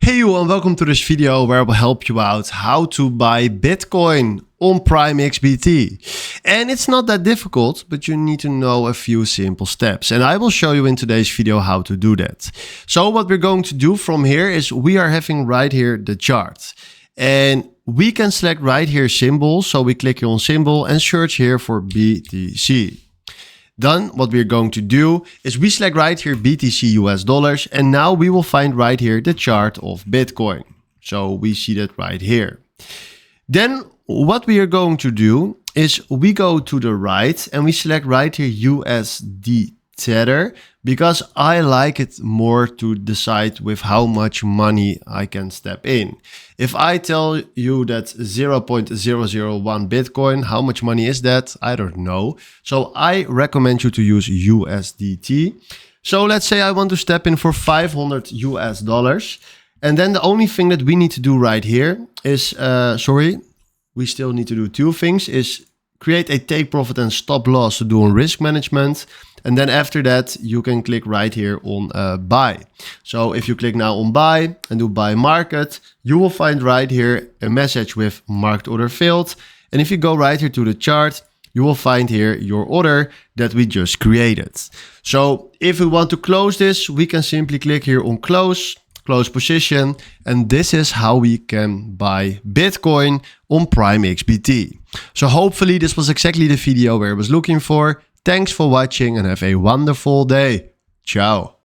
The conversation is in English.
Hey you and welcome to this video where I will help you out how to buy Bitcoin on PrimeXBT. And it's not that difficult, but you need to know a few simple steps. And I will show you in today's video how to do that. So what we're going to do from here is we are having right here the chart. And we can select right here symbol. So we click here on symbol and search here for BTC. Then what we're going to do is we select right here BTC US dollars, and now we will find right here the chart of Bitcoin. So we see that right here. Then what we are going to do is we go to the right and we select right here USD Tether, because I like it more to decide with how much money I can step in. If I tell you that 0.001 Bitcoin, how much money is that? I don't know. So I recommend you to use USDT. So let's say I want to step in for 500 US dollars. And then the only thing that we need to do right here is, we still need to do two things, is create a take profit and stop loss to do on risk management. And then after that, you can click right here on buy. So if you click now on buy and do buy market, you will find right here a message with marked order failed. And if you go right here to the chart, you will find here your order that we just created. So if we want to close this, we can simply click here on close position. And this is how we can buy Bitcoin on PrimeXBT. So hopefully this was exactly the video where I was looking for. Thanks for watching and have a wonderful day. Ciao.